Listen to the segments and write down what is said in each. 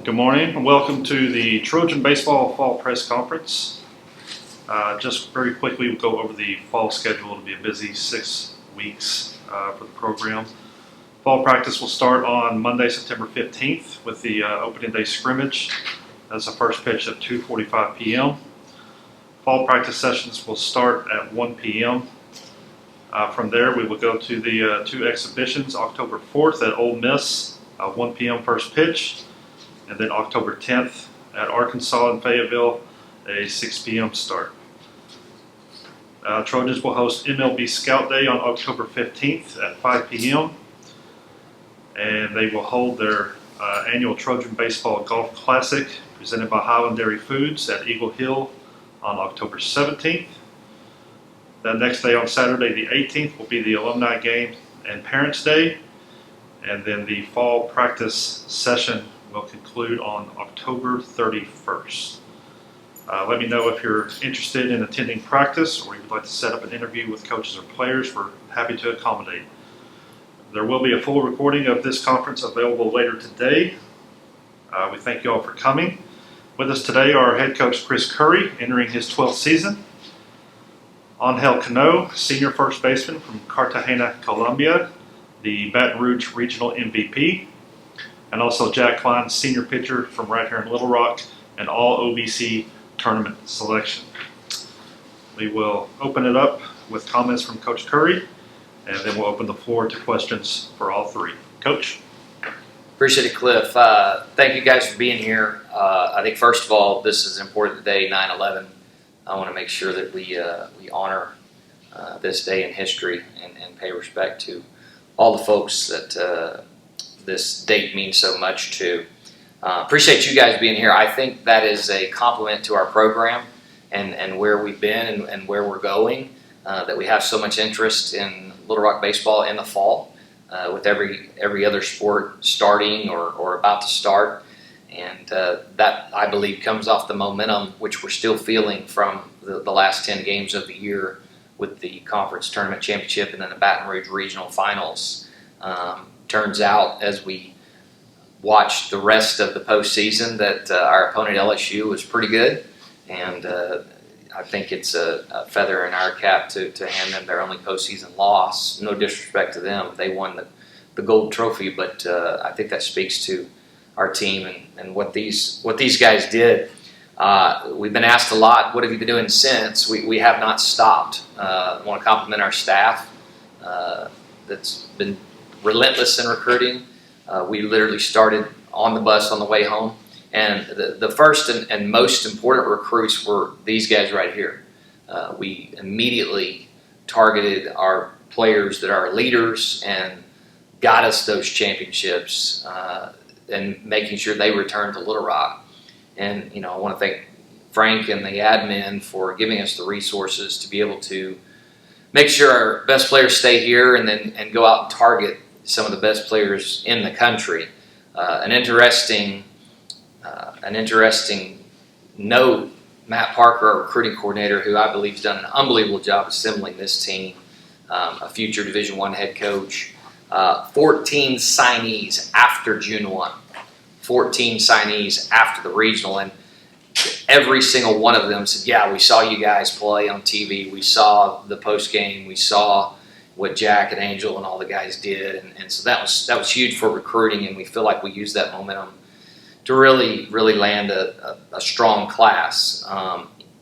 Good morning and welcome to the Trojan Baseball Fall Press Conference. Just very quickly, we'll go over the fall schedule. It'll be a busy 6 weeks for the program. Fall practice will start on Monday, September 15th with the opening day scrimmage. That's the first pitch at 2:45 p.m. Fall practice sessions will start at 1 p.m. From there, we will go to the two exhibitions, October 4th at Ole Miss, 1 p.m. first pitch. And then October 10th at Arkansas in Fayetteville, a 6 p.m. start. Trojans will host MLB Scout Day on October 15th at 5 p.m. And they will hold their annual Trojan Baseball Golf Classic presented by Highland Dairy Foods at Eagle Hill on October 17th. The next day on Saturday the 18th will be the Alumni Game and Parents Day. And then the fall practice session will conclude on October 31st. Let me know if you're interested in attending practice or you would like to set up an interview with coaches or players. We're happy to accommodate. There will be a full recording of this conference available later today. We thank you all for coming. With us today are head coach Chris Curry, entering his 12th season. Angel Cano, senior first baseman from Cartagena, Colombia, the Baton Rouge Regional MVP. And also Jack Cline, senior pitcher from right here in Little Rock, and all OBC tournament selection. We will open it up with comments from Coach Curry, and then we'll open the floor to questions for all three. Coach? Appreciate it, Cliff. Thank you guys for being here. I think first of all, this is an important day, 9/11. I want to make sure that we honor this day in history and pay respect to all the folks that this date means so much to. Appreciate you guys being here. I think that is a compliment to our program and where we've been and where we're going, that we have so much interest in Little Rock baseball in the fall, with every other sport starting or about to start. And that, I believe, comes off the momentum which we're still feeling from the last 10 games of the year with the conference tournament championship and then the Baton Rouge regional finals. Turns out, as we watched the rest of the postseason, that our opponent LSU was pretty good, and I think it's a feather in our cap to hand them their only postseason loss. No disrespect to them, they won the gold trophy, but I think that speaks to our team and what these guys did. We've been asked a lot, what have you been doing since? We have not stopped. I want to compliment our staff that's been relentless in recruiting. We literally started on the bus on the way home, and the first and most important recruits were these guys right here. We immediately targeted our players that are leaders and got us those championships, and making sure they returned to Little Rock. And I want to thank Frank and the admin for giving us the resources to be able to make sure our best players stay here and go out and target some of the best players in the country. An interesting note, Matt Parker, our recruiting coordinator, who I believe has done an unbelievable job assembling this team, a future Division I head coach, 14 signees after June 1, 14 signees after the regional, and every single one of them said, yeah, we saw you guys play on TV, we saw the post game, we saw what Jack and Angel and all the guys did, and so that was huge for recruiting, and we feel like we used that momentum to really land a strong class.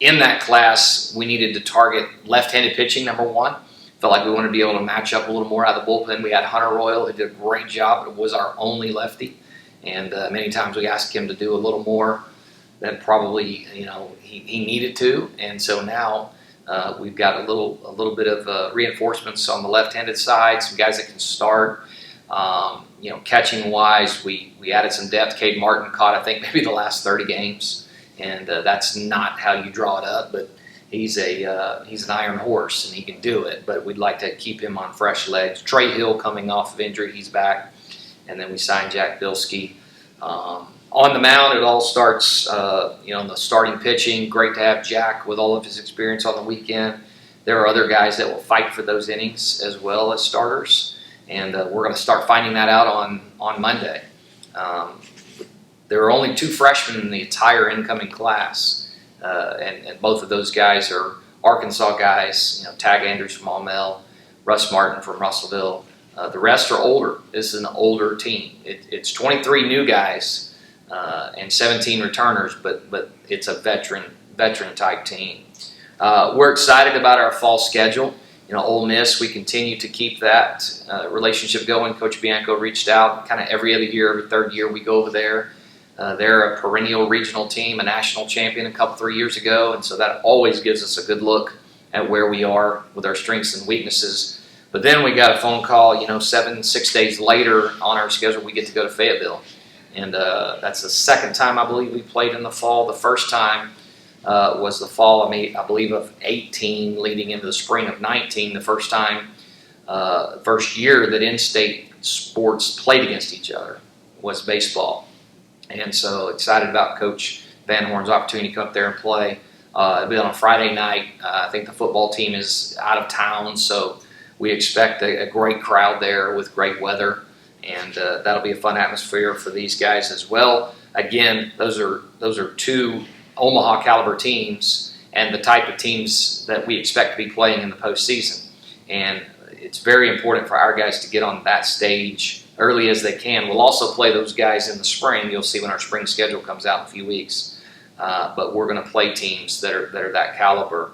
In that class, we needed to target left-handed pitching, number one. Felt like we wanted to be able to match up a little more out of the bullpen. We had Hunter Royal, who did a great job, but was our only lefty, and many times we asked him to do a little more than probably he needed to, and so now we've got a little bit of reinforcements on the left-handed side, some guys that can start. Catching wise, we added some depth. Cade Martin caught, I think, maybe the last 30 games, and that's not how you draw it up, but he's an iron horse and he can do it. But we'd like to keep him on fresh legs. Trey Hill coming off of injury, he's back, and then we signed Jack Bilski. On the mound, it all starts, in the starting pitching. Great to have Jack with all of his experience on the weekend. There are other guys that will fight for those innings as well as starters, and we're going to start finding that out on Monday. there are only 2 freshmen in the entire incoming class, and both of those guys are Arkansas guys. Tag Andrews from Maumelle, Russ Martin from Russellville. The rest are older. This is an older team. It's 23 new guys and 17 returners, but it's a veteran type team. We're excited about our fall schedule. Ole Miss, we continue to keep that relationship going. Coach Bianco reached out kind of every other year, every third year we go over there. They're a perennial regional team, a national champion 3 years ago, and so that always gives us a good look at where we are with our strengths and weaknesses. But then we got a phone call, 6 days later on our schedule, we get to go to Fayetteville. And that's the second time I believe we played in the fall. The first time was the fall, I believe, of 18 leading into the spring of 19. The first time, first year that in-state sports played against each other was baseball. And so excited about Coach Van Horn's opportunity to come up there and play. It'll be on a Friday night. I think the football team is out of town, so we expect a great crowd there with great weather. And that'll be a fun atmosphere for these guys as well. Again, those are 2 Omaha caliber teams and the type of teams that we expect to be playing in the postseason. And it's very important for our guys to get on that stage early as they can. We'll also play those guys in the spring. You'll see when our spring schedule comes out in a few weeks. But we're going to play teams that are that caliber.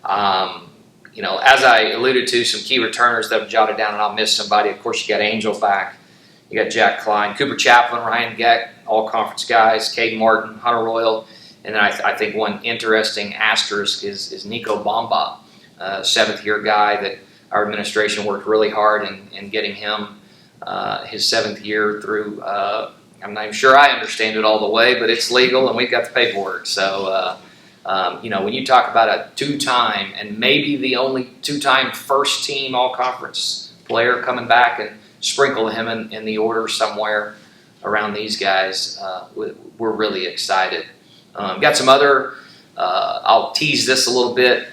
As I alluded to, some key returners that I've jotted down, and I'll miss somebody. Of course, you got Angel back. You got Jack Cline, Cooper Chaplin, Ryan Geck, all conference guys, Caden Martin, Hunter Royal. And then I think one interesting asterisk is Nico Bamba, 7th-year guy that our administration worked really hard in getting him his 7th year through. I'm not even sure I understand it all the way, but it's legal and we've got the paperwork. So, when you talk about a 2-time and maybe the only 2-time first-team all-conference player coming back and sprinkle him in the order somewhere around these guys, we're really excited. Got some other, I'll tease this a little bit,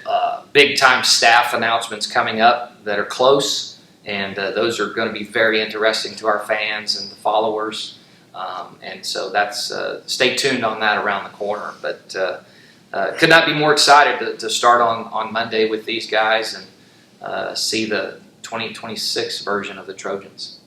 big-time staff announcements coming up that are close, and those are going to be very interesting to our fans and the followers. And so that's stay tuned on that around the corner. But could not be more excited to start on Monday with these guys and see the 2026 version of the Trojans.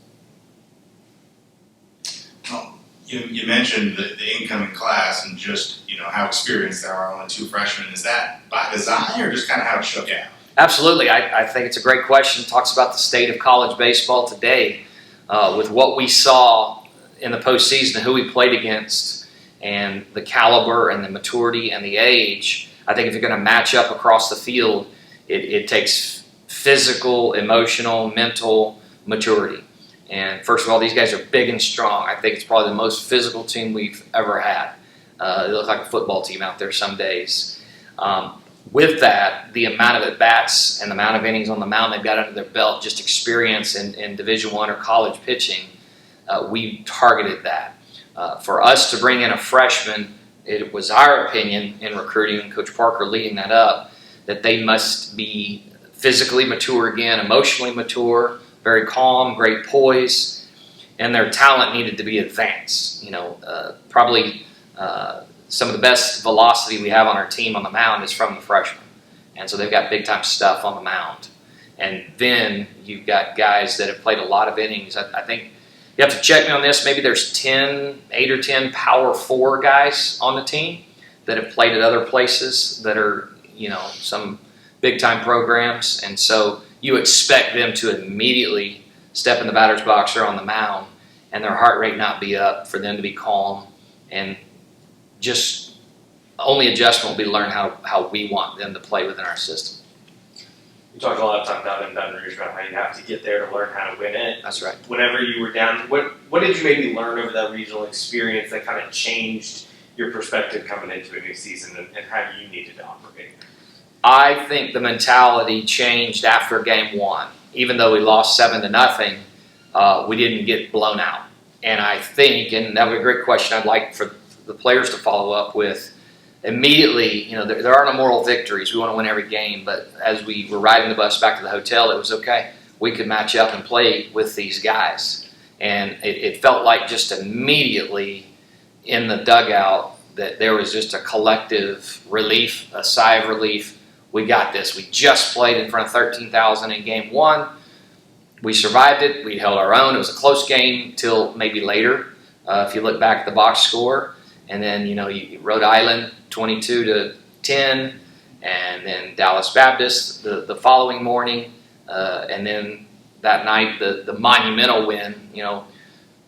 Well, you mentioned the incoming class and just how experienced there are, only 2 freshmen. Is that by design or just kind of how it shook out? Absolutely. I think it's a great question. It talks about the state of college baseball today with what we saw in the postseason, who we played against, and the caliber and the maturity and the age. I think if you're going to match up across the field, it takes physical, emotional, mental maturity. And first of all, these guys are big and strong. I think it's probably the most physical team we've ever had. They look like a football team out there some days. With that, the amount of at-bats and the amount of innings on the mound they've got under their belt, just experience in Division I or college pitching, we targeted that. For us to bring in a freshman, it was our opinion in recruiting, and Coach Parker leading that up, that they must be physically mature again, emotionally mature, very calm, great poise, and their talent needed to be advanced. Probably some of the best velocity we have on our team on the mound is from the freshmen. And so they've got big-time stuff on the mound. And then you've got guys that have played a lot of innings. I think you have to check me on this. Maybe there's 8 or 10 Power 4 guys on the team that have played at other places that are, some big-time programs. And so you expect them to immediately step in the batter's box or on the mound and their heart rate not be up, for them to be calm. And just only adjustment will be learn how we want them to play within our system. You talked a lot of time down in Baton Rouge about how you have to get there to learn how to win it. That's right. Whenever you were down, what did you maybe learn over that regional experience that kind of changed your perspective coming into a new season and how you needed to operate? I think the mentality changed after game 1. Even though we lost 7-0, we didn't get blown out. And I think, and that would be a great question I'd like for the players to follow up with, immediately, there are no moral victories. We want to win every game. But as we were riding the bus back to the hotel, it was okay. We could match up and play with these guys. And it felt like just immediately in the dugout that there was just a collective relief, a sigh of relief. We got this. We just played in front of 13,000 in game one. We survived it. We held our own. It was a close game till maybe later. If you look back at the box score, and then Rhode Island 22-10, and then Dallas Baptist the following morning, and then that night the monumental win.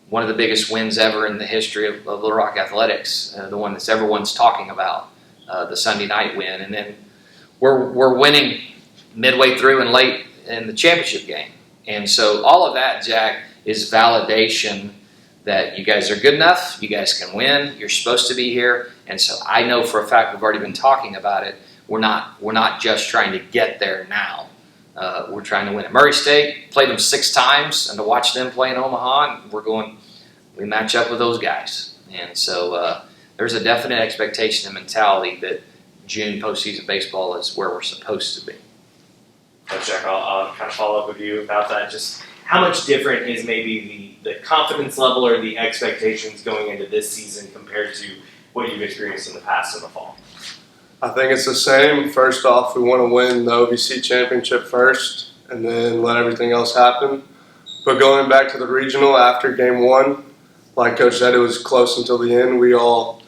One of the biggest wins ever in the history of Little Rock athletics, the one that everyone's talking about, the Sunday night win, and then we're winning midway through and late in the championship game. And so all of that, Jack, is validation that you guys are good enough, you guys can win, you're supposed to be here. And so I know for a fact, we've already been talking about it, we're not just trying to get there now. We're trying to win at Murray State, played them 6 times, and to watch them play in Omaha, and we match up with those guys. And so there's a definite expectation and mentality that June postseason baseball is where we're supposed to be. Jack, I'll kind of follow up with you about that. Just how much different is maybe the confidence level or the expectations going into this season compared to what you've experienced in the past in the fall? I think it's the same. First off, we want to win the OVC championship first and then let everything else happen. But going back to the regional after game one, like Coach said, it was close until the end. We all,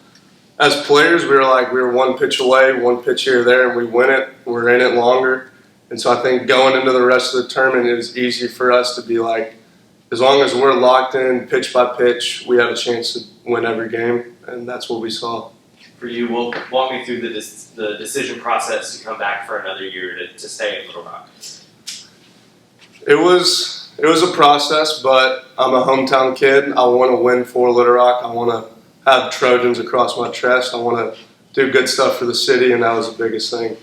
as players, we were one pitch away, one pitch here or there, and we win it. We're in it longer. And so I think going into the rest of the tournament, it was easy for us to be like, as long as we're locked in pitch by pitch, we have a chance to win every game, and that's what we saw. For you, walk me through the decision process to come back for another year to stay in Little Rock. It was a process, but I'm a hometown kid. I want to win for Little Rock. I want to have Trojans across my chest. I want to do good stuff for the city, and that was the biggest thing.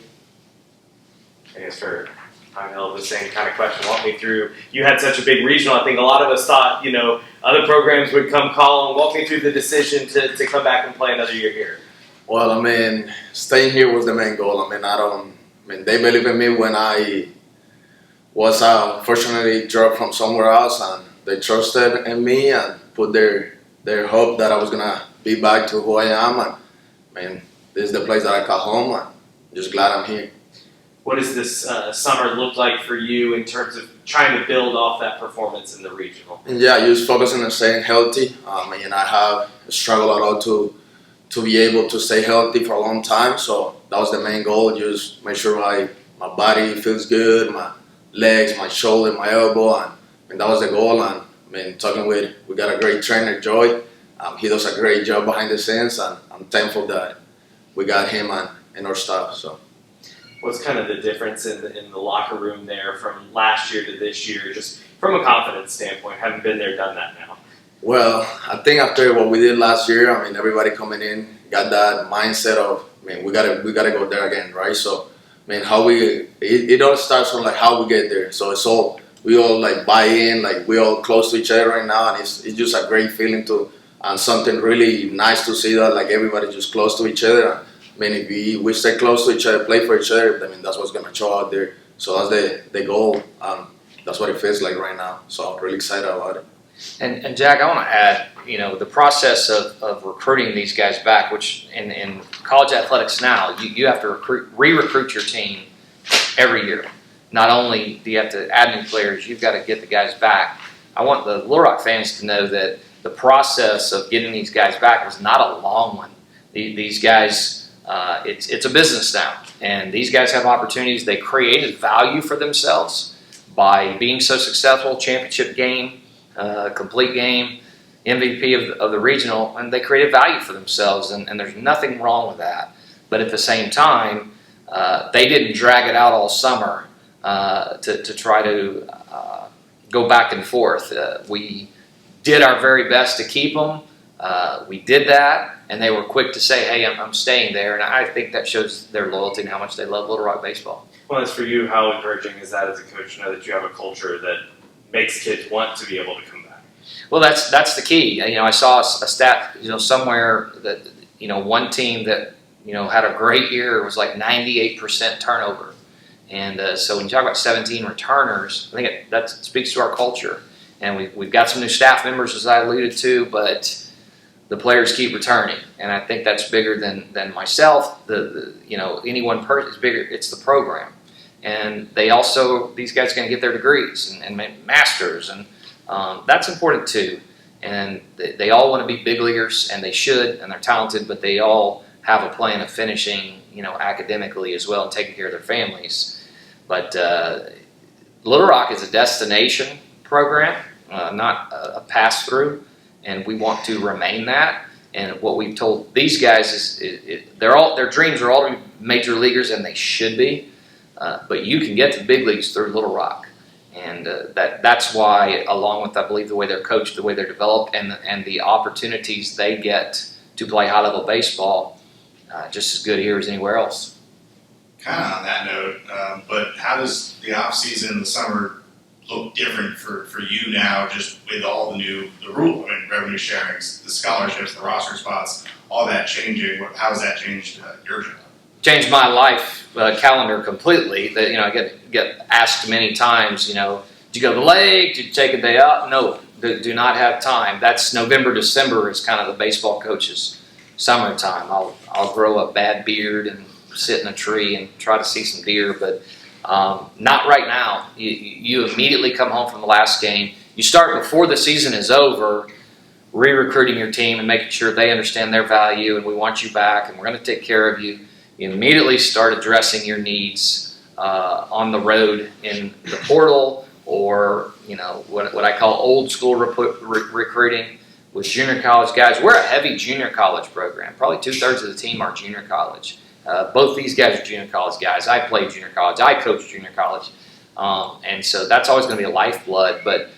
I guess for the same kind of question. Walk me through. You had such a big regional. I think a lot of us thought, other programs would come call and walk me through the decision to come back and play another year here. Well, staying here was the main goal. They believe in me when I was unfortunately dropped from somewhere else, and they trusted in me and put their hope that I was gonna be back to who I am. And this is the place that I call home. I'm just glad I'm here. What does this summer look like for you in terms of trying to build off that performance in the regional? Yeah, just focusing on staying healthy. I have struggled a lot to be able to stay healthy for a long time. So that was the main goal. Just make sure my body feels good, my legs, my shoulder, my elbow, and that was the goal. And we got a great trainer, Joy. He does a great job behind the scenes, and I'm thankful that we got him and our staff. So. What's kind of the difference in the locker room there from last year to this year, just from a confidence standpoint, having been there, done that now? Well, I think after what we did last year, everybody coming in got that mindset of, we gotta go there again, right? So, it all starts from how we get there. So we all buy in, we all close to each other right now, and it's just a great feeling and something really nice to see that everybody just close to each other. If we stay close to each other, play for each other, that's what's going to show out there. So that's the goal. That's what it feels like right now. So I'm really excited about it. And Jack, I want to add, the process of recruiting these guys back, which in college athletics now, you have to re-recruit your team every year. Not only do you have to add new players, you've got to get the guys back. I want the Little Rock fans to know that the process of getting these guys back was not a long one. These guys... It's a business now, and these guys have opportunities. They created value for themselves by being so successful. Championship game, complete game, MVP of the regional, and they created value for themselves, and there's nothing wrong with that. But at the same time, they didn't drag it out all summer to try to go back and forth. We did our very best to keep them. We did that, and they were quick to say, hey, I'm staying there. And I think that shows their loyalty and how much they love Little Rock baseball. Well, as for you, how encouraging is that as a coach to know that you have a culture that makes kids want to be able to come back? Well, that's the key. I saw a stat, somewhere that, one team that, had a great year was 98% turnover. And so when you talk about 17 returners, I think that speaks to our culture. And we've got some new staff members, as I alluded to, but the players keep returning, and I think that's bigger than myself. Any one person is bigger. It's the program, and these guys are going to get their degrees and masters, and that's important too. And they all want to be big leaguers, and they should, and they're talented, but they all have a plan of finishing, academically as well and taking care of their families. But Little Rock is a destination program, not a pass-through, and we want to remain that. And what we've told these guys is their dreams are all to be major leaguers, and they should be. But you can get to the big leagues through Little Rock. And that's why, along with, I believe, the way they're coached, the way they're developed, and the opportunities they get to play high-level baseball, just as good here as anywhere else. Kind of on that note, but how does the off season, the summer, look different for you now, just with all the rule, revenue sharing, the scholarships, the roster spots, all that changing? How has that changed your job? Changed my life calendar completely. I get asked many times, did you go to the lake? Did you take a day off? No, do not have time. That's November, December is kind of the baseball coach's summertime. I'll grow a bad beard and sit in a tree and try to see some deer, but not right now. You immediately come home from the last game. You start before the season is over, re-recruiting your team and making sure they understand their value, and we want you back, and we're going to take care of you. You immediately start addressing your needs on the road in the portal, or what I call old school recruiting with junior college guys. We're a heavy junior college program. Probably 2/3 of the team are junior college. Both these guys are junior college guys. I played junior college. I coached junior college. And so that's always going to be a lifeblood. But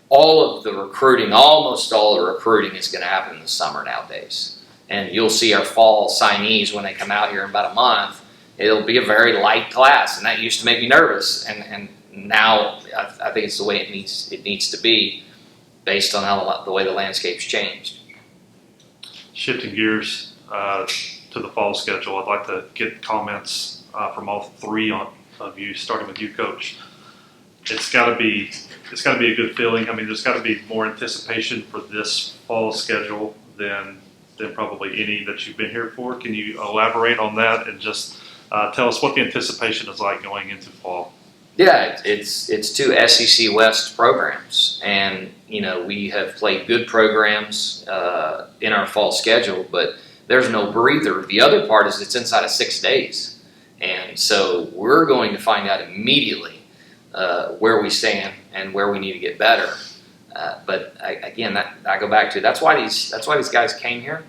almost all the recruiting is going to happen in the summer nowadays. And you'll see our fall signees when they come out here in about a month. It'll be a very light class, and that used to make me nervous. And now I think it's the way it needs to be, based on the way the landscape's changed. Shifting gears to the fall schedule, I'd like to get comments from all three of you, starting with you, Coach. It's got to be a good feeling. I mean, there's got to be more anticipation for this fall schedule than probably any that you've been here for. Can you elaborate on that and just tell us what the anticipation is like going into fall? Yeah, it's two SEC West programs, and we have played good programs in our fall schedule, but there's no breather. The other part is it's inside of 6 days, and so we're going to find out immediately where we stand and where we need to get better. But I go back to that's why these guys came here.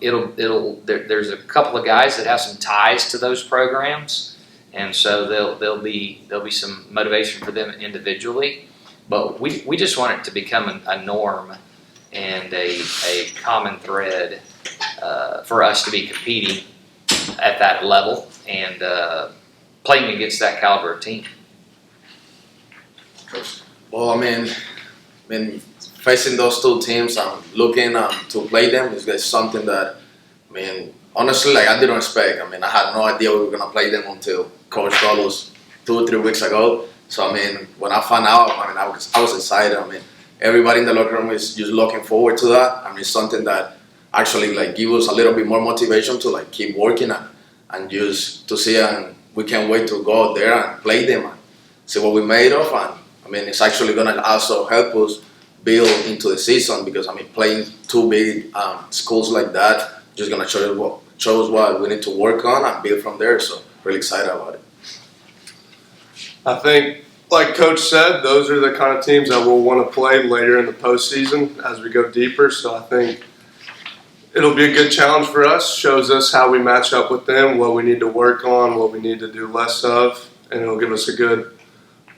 There's a couple of guys that have some ties to those programs, and so there'll be some motivation for them individually. But we just want it to become a norm and a common thread for us to be competing at that level and playing against that caliber of team. Well, I mean, facing those two teams and looking to play them is something that, honestly, I didn't expect. I had no idea we were going to play them until Coach told us 2 or 3 weeks ago. So, when I found out, I was excited. Everybody in the locker room is just looking forward to that. It's something that actually, give us a little bit more motivation to, keep working and just to see, and we can't wait to go out there and play them and see what we're made of. And, it's actually going to also help us build into the season, because playing two big schools like that just gonna show us what we need to work on and build from there. So really excited about it. I think, like Coach said, those are the kind of teams that we'll want to play later in the postseason as we go deeper. So I think it'll be a good challenge for us. Shows us how we match up with them, what we need to work on, what we need to do less of, and it'll give us a good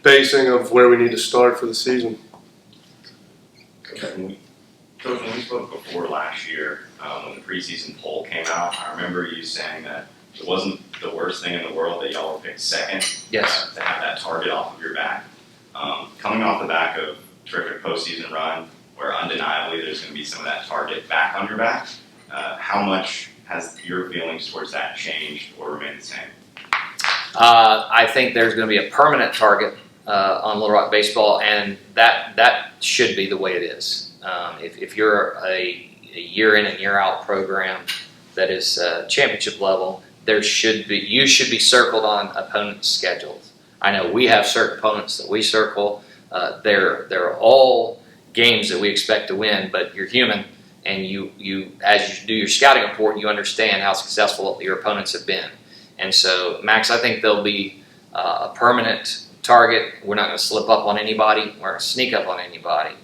basing of where we need to start for the season. Coach, when we spoke before last year, when the preseason poll came out, I remember you saying that it wasn't the worst thing in the world that y'all were picked second. Yes. To have that target off of your back. Coming off the back of terrific postseason run, where undeniably there's going to be some of that target back on your back, how much has your feelings towards that changed or remained the same? I think there's going to be a permanent target on Little Rock baseball, and that should be the way it is. If you're a a year in and year out program that is championship level, you should be circled on opponents' schedules. I know we have certain opponents that we circle. They're all games that we expect to win, but you're human, and you as you do your scouting report, you understand how successful your opponents have been. And so, Max, I think they'll be a permanent target. We're not going to slip up on anybody. We're going to sneak up on anybody.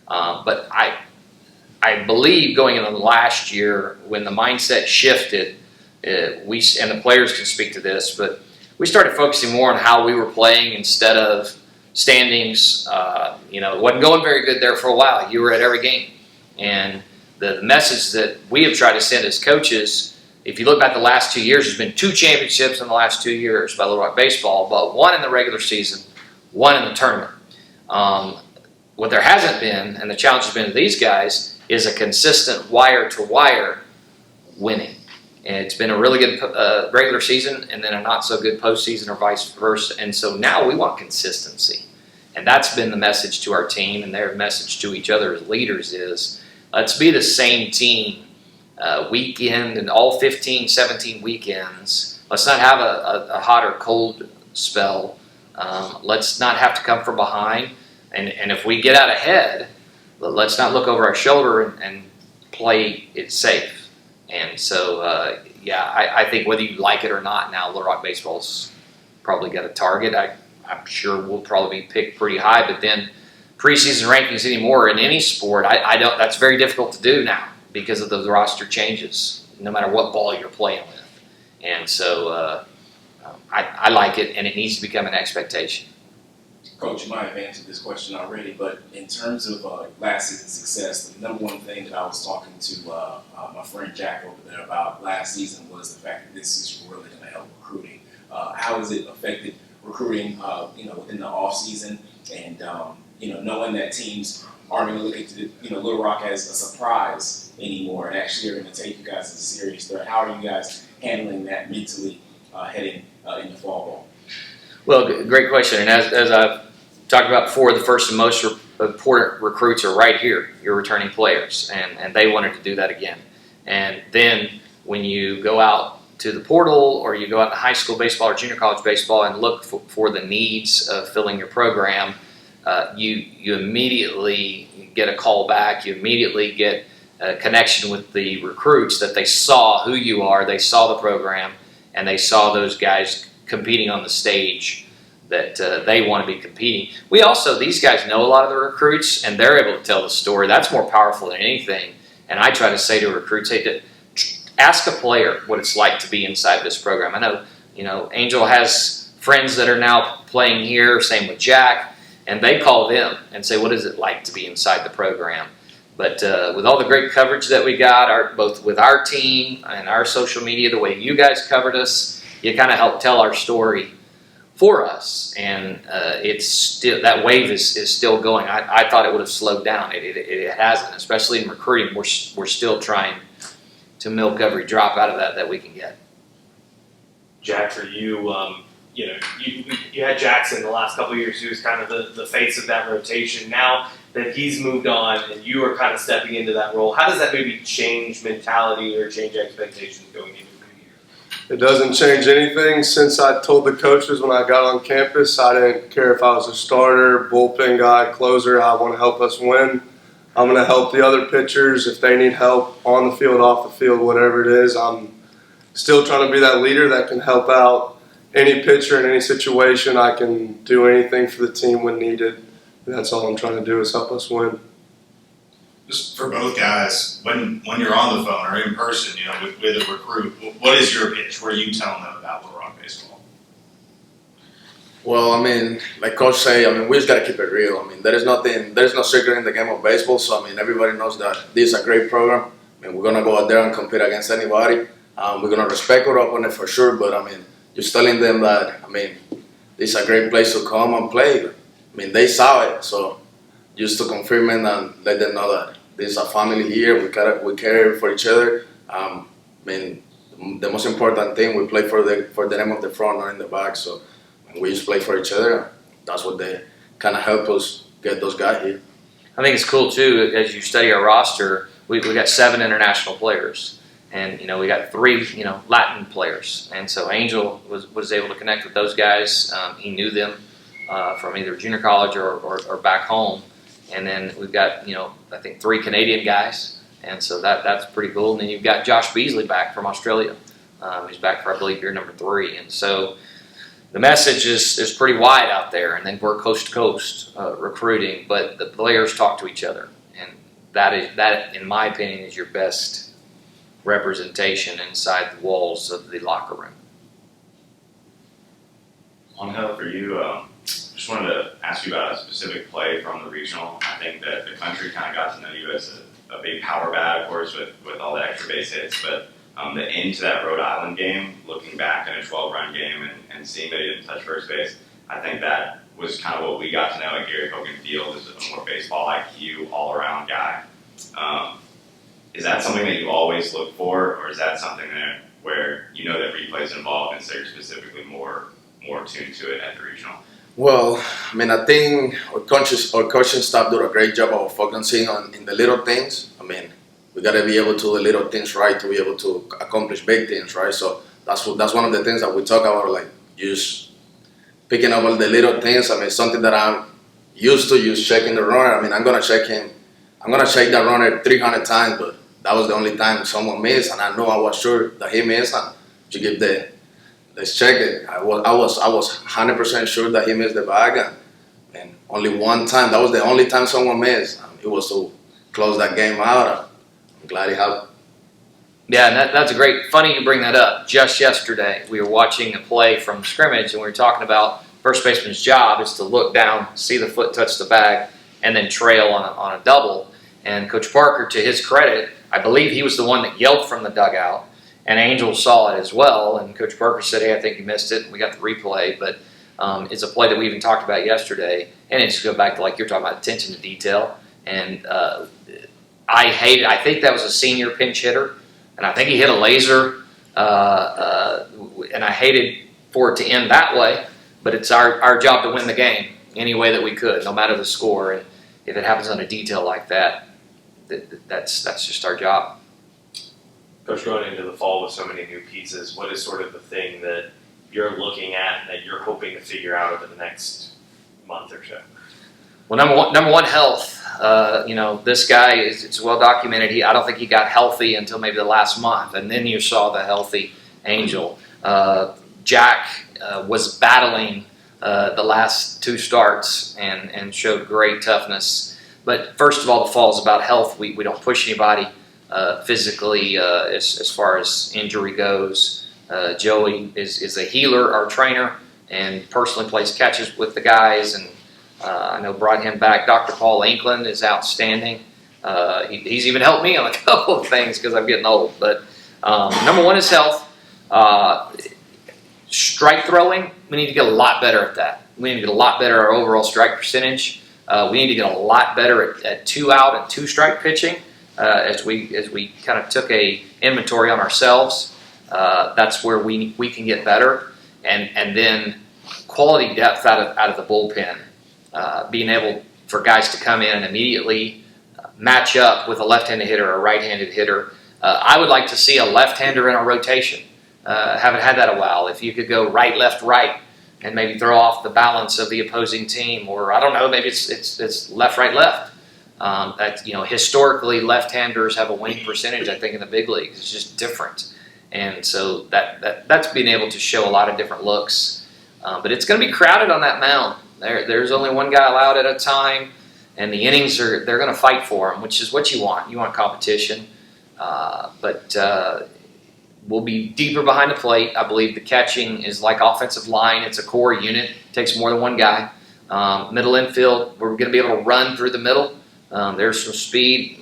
But I believe going into last year when the mindset shifted, and the players can speak to this, but we started focusing more on how we were playing instead of standings. It wasn't going very good there for a while. You were at every game. And the message that we have tried to send as coaches, if you look back the last 2 years, there's been 2 championships in the last 2 years by Little Rock Baseball, but 1 in the regular season, 1 in the tournament. What there hasn't been, and the challenge has been to these guys, is a consistent wire-to-wire winning. And it's been a really good regular season and then a not-so-good postseason or vice versa. And so now we want consistency. And that's been the message to our team, and their message to each other as leaders is, let's be the same team weekend and all 15, 17 weekends. Let's not have a hot or cold spell. Let's not have to come from behind. And if we get out ahead, let's not look over our shoulder and play it safe. And so, I think whether you like it or not now, Little Rock Baseball's probably got a target. I'm sure we'll probably be picked pretty high, but then preseason rankings anymore in any sport, I don't. That's very difficult to do now because of those roster changes, no matter what ball you're playing with. And so I like it, and it needs to become an expectation. Coach, you might have answered this question already, but in terms of last season's success, the number one thing that I was talking to my friend Jack over there about last season was the fact that this is really going to help recruiting. How has it affected recruiting, within the off season, and knowing that teams aren't going to look at Little Rock as a surprise anymore, and actually are going to take you guys as a serious threat. How are you guys handling that mentally heading into fall ball? Well, great question. And as I've talked about before, the first and most important recruits are right here, your returning players, and they wanted to do that again. And then when you go out to the portal or you go out to high school baseball or junior college baseball and look for the needs of filling your program, you immediately get a call back. You immediately get a connection with the recruits that they saw who you are, they saw the program, and they saw those guys competing on the stage that they want to be competing. These guys know a lot of the recruits, and they're able to tell the story. That's more powerful than anything. And I try to say to recruits, hey, ask a player what it's like to be inside this program. I know, Angel has friends that are now playing here, same with Jack, and they call them and say, what is it like to be inside the program? But with all the great coverage that we got, both with our team and our social media, the way you guys covered us, you kind of helped tell our story for us, and it's still, that wave is still going. I thought it would have slowed down. It hasn't, especially in recruiting. We're still trying to milk every drop out of that we can get. Jack, for you, you had Jackson the last couple of years. He was kind of the face of that rotation. Now that he's moved on and you are kind of stepping into that role, how does that maybe change mentality or change expectations going into the new year? It doesn't change anything. Since I told the coaches when I got on campus, I didn't care if I was a starter, bullpen guy, closer. I want to help us win. I'm going to help the other pitchers if they need help on the field, off the field, whatever it is. I'm still trying to be that leader that can help out any pitcher in any situation. I can do anything for the team when needed. And that's all I'm trying to do is help us win. Just for both guys, when you're on the phone or in person, with a recruit, what is your pitch? What are you telling them about Little Rock baseball? Well, like Coach say, we just got to keep it real. there's no secret in the game of baseball. So, everybody knows that this is a great program. We're going to go out there and compete against anybody. We're going to respect our opponent for sure. But, just telling them that, this is a great place to come and play. They saw it. So, just to confirm it and let them know that this is a family here. We care for each other. The most important thing, we play for the name of the front, not in the back. So, we just play for each other. That's what they kind of help us get those guys here. I think it's cool too, as you study our roster, we got 7 international players. And, we got 3, Latin players. And so Angel was able to connect with those guys. He knew them from either junior college or back home. And then we've got, I think 3 Canadian guys. And so that's pretty cool. And then you've got Josh Beasley back from Australia. He's back for, I believe, year number 3. And so the message is pretty wide out there. And then we're coast to coast recruiting. But the players talk to each other. And that, in my opinion, is your best representation inside the walls of the locker room. Angel, for you, just wanted to ask you about a specific play from the regional. I think that the country kind of got to know you as a big power bat, of course, with all the extra base hits, but the end to that Rhode Island game, looking back in a 12-run game and seeing that he didn't touch first base, I think that was kind of what we got to know at Gary Hogan Field as a more baseball IQ, all-around guy. Is that something that you always look for, or is that something where that replay is involved and so you're specifically more tuned to it at the regional? Well, I think our coaching staff do a great job of focusing in the little things. We got to be able to do the little things right to be able to accomplish big things, right? So that's one of the things that we talk about, like just picking up all the little things. Something that I'm used to, just checking the runner. I'm gonna check him. I'm gonna check that runner 300 times, but that was the only time someone missed, and I know I was sure that he missed. And to give let's check it. I was 100% sure that he missed the bag, and only one time. That was the only time someone missed. It was to close that game out. I'm glad he helped. Yeah, and that's a great. Funny you bring that up. Just yesterday, we were watching a play from scrimmage, and we were talking about first baseman's job is to look down, see the foot touch the bag, and then trail on a double. And Coach Parker, to his credit, I believe he was the one that yelled from the dugout, and Angel saw it as well. And Coach Parker said, "Hey, I think you missed it." We got the replay, but it's a play that we even talked about yesterday. And it just goes back to, like you're talking about, attention to detail. And I think that was a senior pinch hitter, and I think he hit a laser. And I hated for it to end that way, but it's our job to win the game any way that we could, no matter the score. And if it happens on a detail like that, that's just our job. Coach, going into the fall with so many new pieces, what is sort of the thing that you're looking at that you're hoping to figure out over the next month or so? Well, number one, health. This guy it's well documented. I don't think he got healthy until maybe the last month, and then you saw the healthy Angel. Jack was battling the last 2 starts and showed great toughness. But first of all, the fall is about health. We don't push anybody physically as far as injury goes. Joey is a healer, our trainer, and personally plays catches with the guys. And I know brought him back. Dr. Paul Inkland is outstanding. He's even helped me on a couple of things because I'm getting old. But number one is health. Strike throwing, we need to get a lot better at that. We need to get a lot better at our overall strike percentage. We need to get a lot better at 2-out and 2-strike pitching as we kind of took a inventory on ourselves. That's where we can get better. And then quality depth out of the bullpen. Being able for guys to come in and immediately match up with a left-handed hitter or a right-handed hitter. I would like to see a left-hander in our rotation. Haven't had that a while. If you could go right, left, right, and maybe throw off the balance of the opposing team, or I don't know, maybe it's left, right, left. Historically, left-handers have a winning percentage. I think in the big leagues, it's just different, and so that's being able to show a lot of different looks. But it's going to be crowded on that mound. There's only one guy allowed at a time, and the innings they're going to fight for them, which is what you want. You want competition, but. We'll be deeper behind the plate. I believe the catching is like offensive line. It's a core unit. It takes more than one guy. Middle infield, we're going to be able to run through the middle. There's some speed.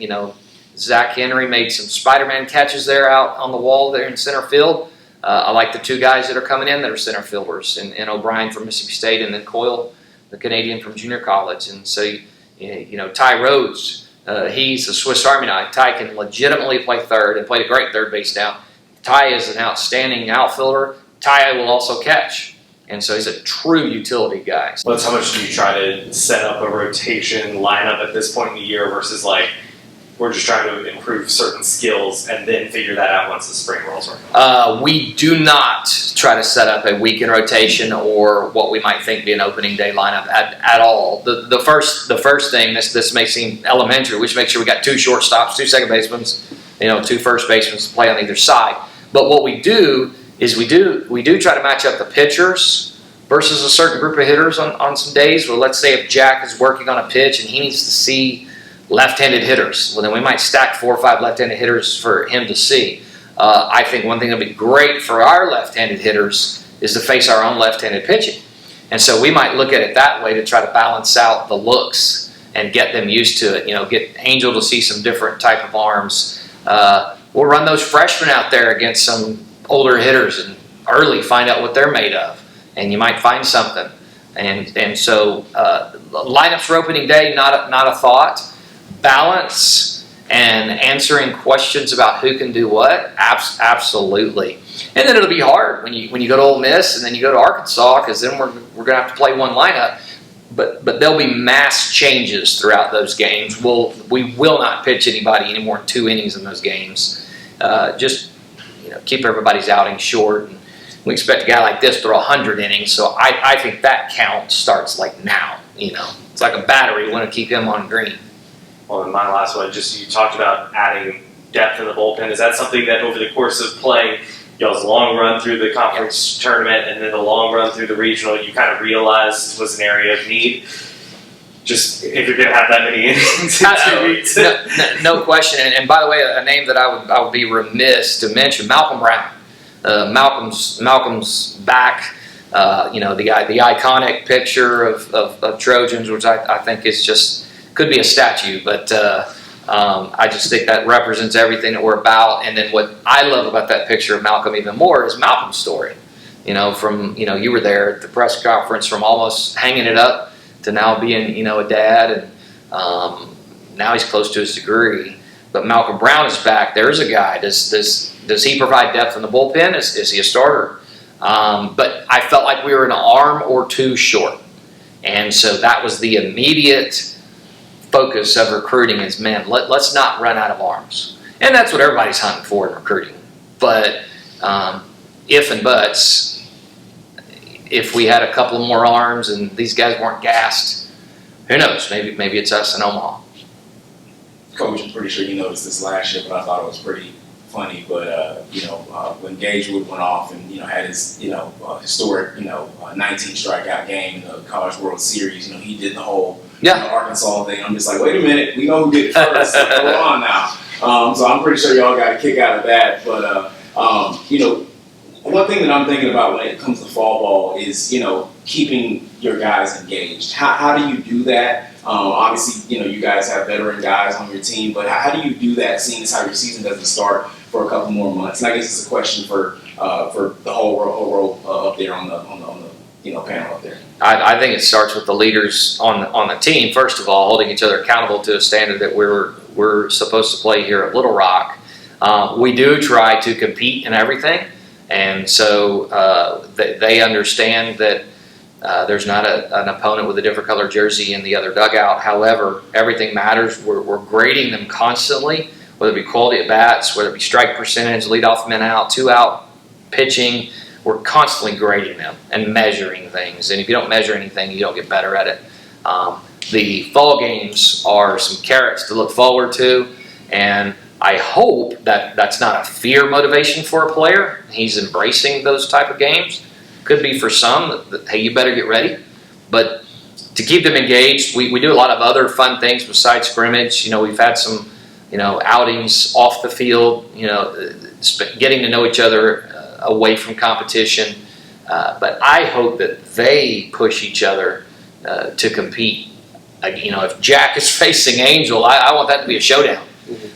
Zach Henry made some Spider-Man catches there out on the wall there in center field. I like the 2 guys that are coming in that are center fielders, and O'Brien from Mississippi State, and then Coyle, the Canadian from junior college. And so, Ty Rhodes, he's a Swiss Army knife. Ty can legitimately play third and played a great third base now. Ty is an outstanding outfielder. Ty will also catch. And so he's a true utility guy. Well, how much do you try to set up a rotation lineup at this point in the year versus we're just trying to improve certain skills and then figure that out once the spring rolls around? We do not try to set up a weekend rotation or what we might think be an opening day lineup at all. The first thing, this may seem elementary, we should make sure we got 2 shortstops, 2 second basemen, 2 first basemen to play on either side. But what we do is we do try to match up the pitchers versus a certain group of hitters on some days. Well, let's say if Jack is working on a pitch and he needs to see left-handed hitters, well then we might stack 4 or 5 left-handed hitters for him to see. I think one thing that would be great for our left-handed hitters is to face our own left-handed pitching. And so we might look at it that way to try to balance out the looks and get them used to it. Get Angel to see some different type of arms. We'll run those freshmen out there against some older hitters and early find out what they're made of. And you might find something. And so lineups for opening day, not a thought. Balance and answering questions about who can do what, absolutely. And then it'll be hard when you go to Ole Miss and then you go to Arkansas, because then we're going to have to play one lineup. But there'll be mass changes throughout those games. We will not pitch anybody any more than 2 innings in those games. Just keep everybody's outing short. And we expect a guy like this to throw 100 innings, so I think that count starts like now. It's like a battery. We want to keep him on green. Well, and my last one, you talked about adding depth in the bullpen. Is that something that over the course of playing y'all's long run through the conference tournament and then the long run through the regional, you kind of realized was an area of need? Just if you're going to have that many innings in 2 weeks. No question. And by the way, a name that I would be remiss to mention, Malcolm Brown. Malcolm's back. The iconic picture of Trojans, which I think is just could be a statue, but I just think that represents everything that we're about. And then what I love about that picture of Malcolm even more is Malcolm's story. From you were there at the press conference, from almost hanging it up to now being a dad, and now he's close to his degree. But Malcolm Brown is back. There's a guy. Does he provide depth in the bullpen? Is he a starter? But I felt like we were an arm or 2 short. And so that was the immediate focus of recruiting is, man, let's not run out of arms. And that's what everybody's hunting for in recruiting. But if and buts, if we had a couple more arms and these guys weren't gassed, who knows? Maybe it's us in Omaha. Coach, I'm pretty sure you noticed this last year, but I thought it was pretty funny. But when Gagewood went off and had his historic 19 strikeout game in the College World Series, he did the whole Arkansas thing. I'm just like, wait a minute, we know who did it first. So hold on now. So I'm pretty sure y'all got a kick out of that. But one thing that I'm thinking about when it comes to fall ball is keeping your guys engaged. How do you do that? Obviously, you guys have veteran guys on your team, but how do you do that, seeing as how your season doesn't start for a couple more months? And I guess it's a question for the whole row up there on the panel up there. I think it starts with the leaders on the team. First of all, holding each other accountable to a standard that we're supposed to play here at Little Rock. We do try to compete in everything, and so they understand that. There's not an opponent with a different color jersey in the other dugout. However, everything matters. We're grading them constantly, whether it be quality at bats, whether it be strike percentage, leadoff men out, 2-out pitching. We're constantly grading them and measuring things. And if you don't measure anything, you don't get better at it. The fall games are some carrots to look forward to, and I hope that that's not a fear motivation for a player. He's embracing those type of games. Could be for some that, hey, you better get ready. But to keep them engaged, we do a lot of other fun things besides scrimmage. We've had some, outings off the field, getting to know each other away from competition. But I hope that they push each other to compete. If Jack is facing Angel, I want that to be a showdown.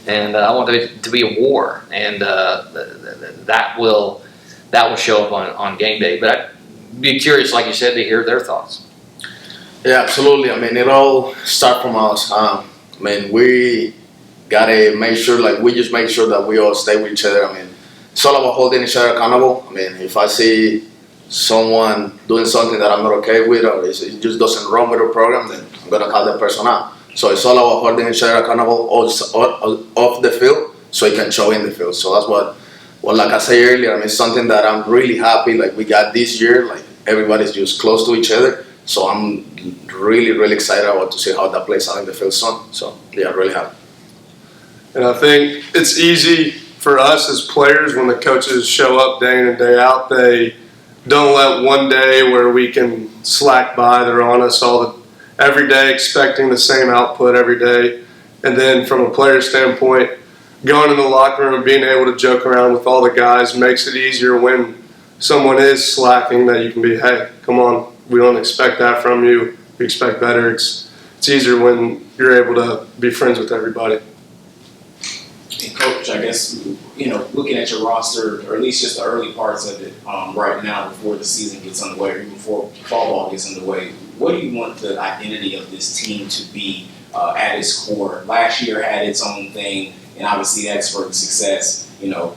And I want it to be a war. And that will show up on game day. But I'd be curious, like you said, to hear their thoughts. Yeah, absolutely. It all starts from us. We gotta make sure, we just make sure that we all stay with each other. It's all about holding each other accountable. If I see someone doing something that I'm not okay with, or it just doesn't run with the program, then I'm gonna call that person out. So it's all about holding each other accountable off the field so it can show in the field. So that's what like I said earlier, I mean, it's something that I'm really happy like we got this year. Like everybody's just close to each other. So I'm really, really excited about to see how that plays out in the field soon. So yeah, really happy. And I think it's easy for us as players when the coaches show up day in and day out. They don't let one day where we can slack by. They're on us every day, expecting the same output every day. And then from a player standpoint, going in the locker room and being able to joke around with all the guys makes it easier when someone is slacking, that you can be, hey, come on, we don't expect that from you. We expect better. It's easier when you're able to be friends with everybody. And Coach, I guess, looking at your roster, or at least just the early parts of it right now before the season gets underway, or even before fall ball gets underway, what do you want the identity of this team to be at its core? Last year had its own thing, and obviously that's for success.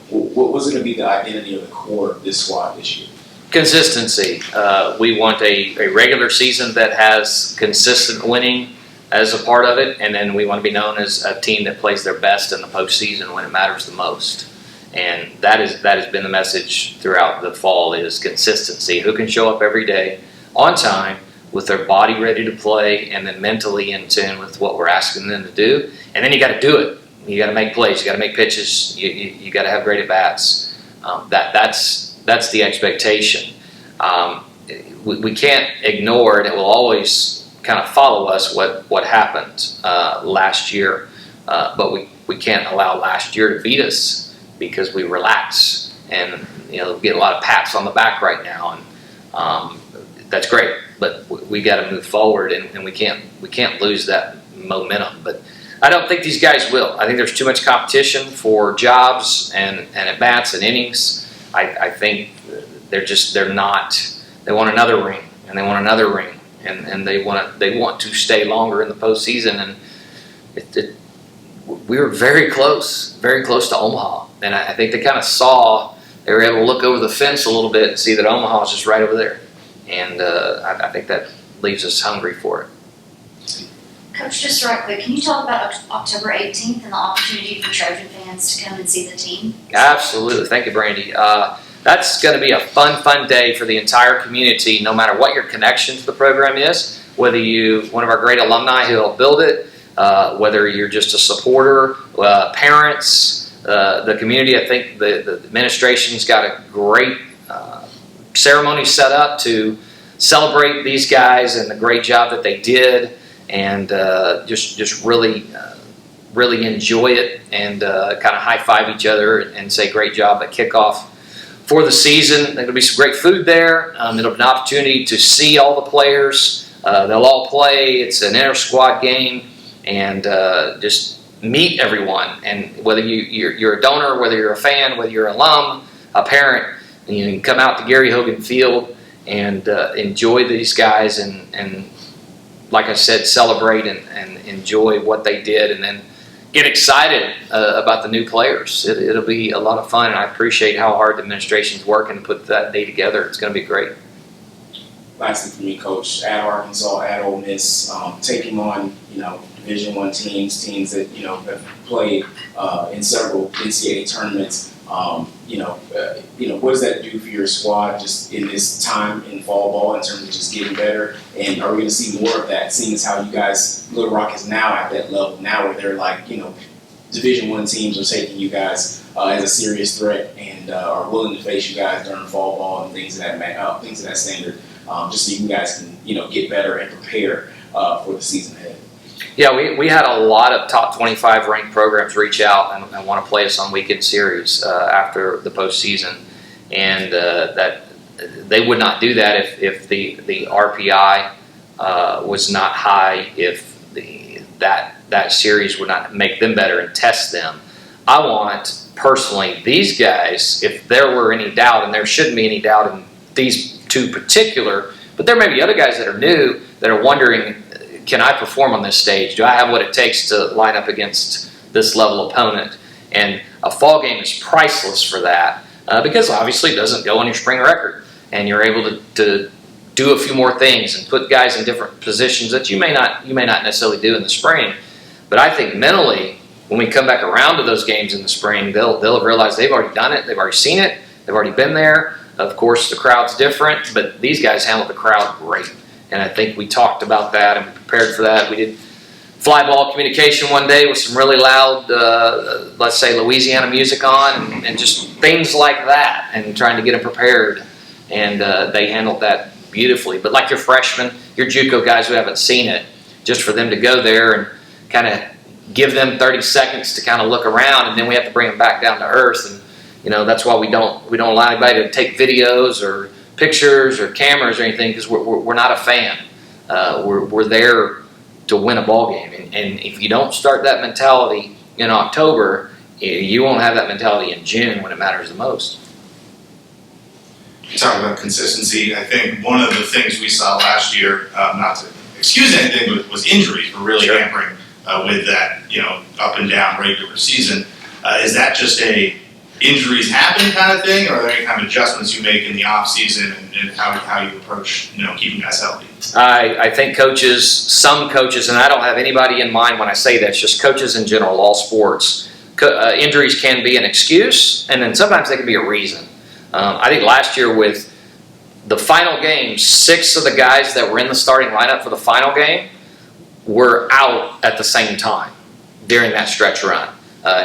What was going to be the identity of the core of this squad this year? Consistency. We want a regular season that has consistent winning as a part of it, and then we want to be known as a team that plays their best in the postseason when it matters the most. And that has been the message throughout the fall, is consistency. Who can show up every day on time with their body ready to play and then mentally in tune with what we're asking them to do. And then you got to do it. You got to make plays. You got to make pitches. You got to have great at bats. That's the expectation. We can't ignore it. It will always kind of follow us what happened last year, but we can't allow last year to beat us because we relax and get a lot of pats on the back right now, and that's great. But we got to move forward, and we can't lose that momentum. But I don't think these guys will. I think there's too much competition for jobs and at bats and innings. I think they're not. They want another ring, and they want another ring. And they want to stay longer in the postseason, and we were very close to Omaha, and I think they kind of they were able to look over the fence a little bit and see that Omaha is just right over there, and I think that leaves us hungry for it. Coach, just right quick, can you talk about October 18th and the opportunity for Trojan fans to come and see the team? Absolutely, thank you, Brandy. That's going to be a fun day for the entire community, no matter what your connection to the program is, whether one of our great alumni who helped build it, whether you're just a supporter, parents, the community. I think the administration's got a great ceremony set up to celebrate these guys and the great job that they did, and just really enjoy it and kind of high-five each other and say great job at kickoff for the season. There'll be some great food there. It'll be an opportunity to see all the players. They'll all play. It's an inter-squad game, and just meet everyone. And whether you're a donor, whether you're a fan, whether you're an alum, a parent, and you can come out to Gary Hogan Field and enjoy these guys and like I said, celebrate and enjoy what they did, and then get excited about the new players. It'll be a lot of fun, and I appreciate how hard the administration's working to put that day together. It's going to be great. Lastly for me, Coach, at Arkansas, at Ole Miss, taking on Division I teams that have played in several NCAA tournaments. What does that do for your squad just in this time in fall ball in terms of just getting better? And are we going to see more of that, seeing as how you guys, Little Rock is now at that level now where they're like, Division I teams are taking you guys as a serious threat and are willing to face you guys during fall ball and things of that standard, just so you guys can get better and prepare for the season ahead. Yeah, we had a lot of top 25 ranked programs reach out and want to play us on weekend series after the postseason, and that they would not do that if the RPI was not high, if that series would not make them better and test them. I want personally these guys, if there were any doubt, and there shouldn't be any doubt in these two particular, but there may be other guys that are new that are wondering, can I perform on this stage? Do I have what it takes to line up against this level opponent? And a fall game is priceless for that because obviously it doesn't go on your spring record. And you're able to do a few more things and put guys in different positions that you may not necessarily do in the spring. But I think mentally, when we come back around to those games in the spring, they'll have realized they've already done it, they've already seen it, they've already been there. Of course, the crowd's different, but these guys handled the crowd great. And I think we talked about that and we prepared for that. We did fly ball communication one day with some really loud, let's say, Louisiana music on and just things like that, and trying to get them prepared. And they handled that beautifully. But like your freshmen, your JUCO guys who haven't seen it, just for them to go there and kind of give them 30 seconds to kind of look around, and then we have to bring them back down to earth. And that's why we don't allow anybody to take videos or pictures or cameras or anything, because we're not a fan. We're there to win a ball game, and if you don't start that mentality in October, you won't have that mentality in June when it matters the most. You talk about consistency. I think one of the things we saw last year, not to excuse anything, but was injuries were really hampering with that, up and down regular season. Is that just a injuries happen kind of thing, or are there any kind of adjustments you make in the off season and how you approach, keeping guys healthy? I think some coaches, and I don't have anybody in mind when I say that, it's just coaches in general, all sports. Injuries can be an excuse, and then sometimes they can be a reason. I think last year with the final game, 6 of the guys that were in the starting lineup for the final game were out at the same time during that stretch run,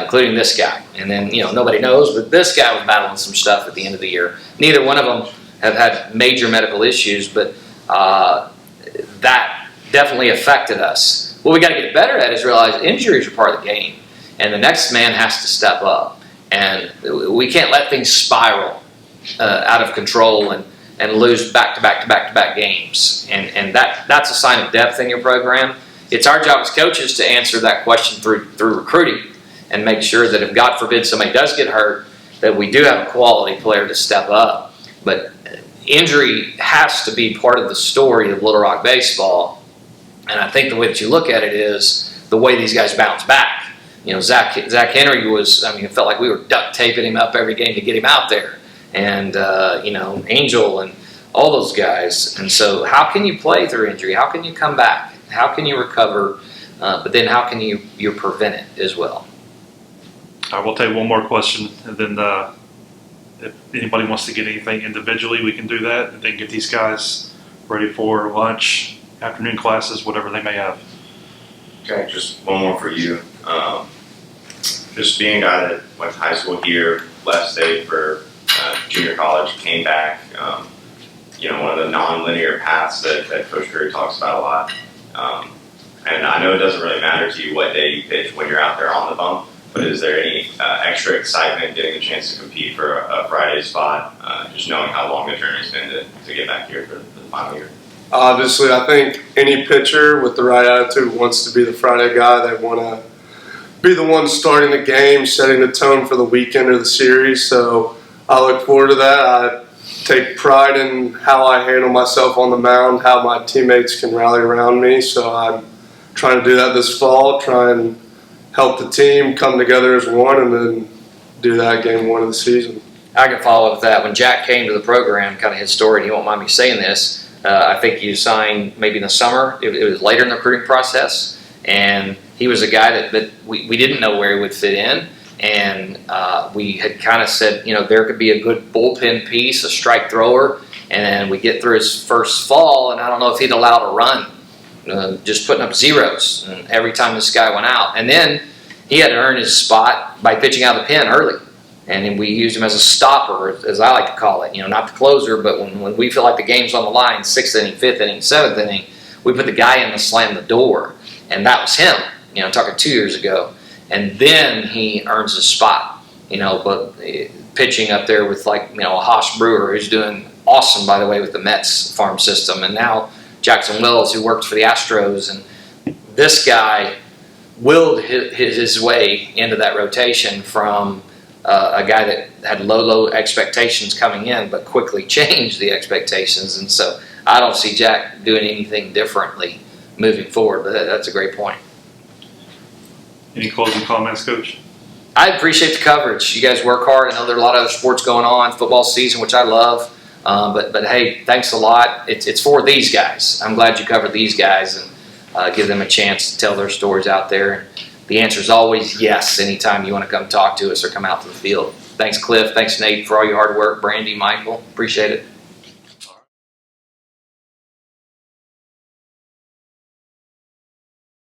including this guy. And then, nobody knows, but this guy was battling some stuff at the end of the year. Neither one of them have had major medical issues, but that definitely affected us. What we got to get better at is realize injuries are part of the game, and the next man has to step up. And we can't let things spiral out of control and lose back-to-back games. And that's a sign of depth in your program. It's our job as coaches to answer that question through recruiting and make sure that if, God forbid, somebody does get hurt, that we do have a quality player to step up. But injury has to be part of the story of Little Rock baseball. And I think the way that you look at it is the way these guys bounce back. Zach Henry was, it felt like we were duct taping him up every game to get him out there. And, Angel and all those guys. And so how can you play through injury? How can you come back? How can you recover? But then how can you prevent it as well? I will take one more question, and then if anybody wants to get anything individually, we can do that, and then get these guys ready for lunch, afternoon classes, whatever they may have. Okay, just one more for you. Just being a guy that went to high school here, left state for junior college, came back, one of the non-linear paths that Coach Curry talks about a lot. And I know it doesn't really matter to you what day you pitch when you're out there on the bump, but is there any extra excitement getting the chance to compete for a Friday spot, just knowing how long the journey's been to get back here for the final year? Obviously, I think any pitcher with the right attitude wants to be the Friday guy. They want to be the one starting the game, setting the tone for the weekend or the series. So I look forward to that. I take pride in how I handle myself on the mound, how my teammates can rally around me. So I'm trying to do that this fall, try and help the team come together as one, and then do that game 1 of the season. I can follow up with that. When Jack came to the program, kind of his story, and he won't mind me saying this, I think you signed maybe in the summer. It was later in the recruiting process, and he was a guy that we didn't know where he would fit in, and we had kind of said, there could be a good bullpen piece, a strike thrower, and we get through his first fall, and I don't know if he'd allowed a run, just putting up zeros and every time this guy went out. And then he had to earn his spot by pitching out of the pen early. And then we used him as a stopper, as I like to call it. Not the closer, but when we feel like the game's on the line, 6th inning, 5th inning, 7th inning, we put the guy in to slam the door. And that was him, talking 2 years ago. And then he earns his spot, but pitching up there with a Haas Brewer, who's doing awesome, by the way, with the Mets farm system. And now Jackson Wells, who worked for the Astros. And this guy willed his way into that rotation from a guy that had low expectations coming in, but quickly changed the expectations. And so I don't see Jack doing anything differently moving forward, but that's a great point. Any closing comments, Coach? I appreciate the coverage. You guys work hard. I know there are a lot of other sports going on, football season, which I love. But hey, thanks a lot. It's for these guys. I'm glad you covered these guys and give them a chance to tell their stories out there. The answer is always yes anytime you want to come talk to us or come out to the field. Thanks, Cliff. Thanks, Nate, for all your hard work. Brandy, Michael, appreciate it.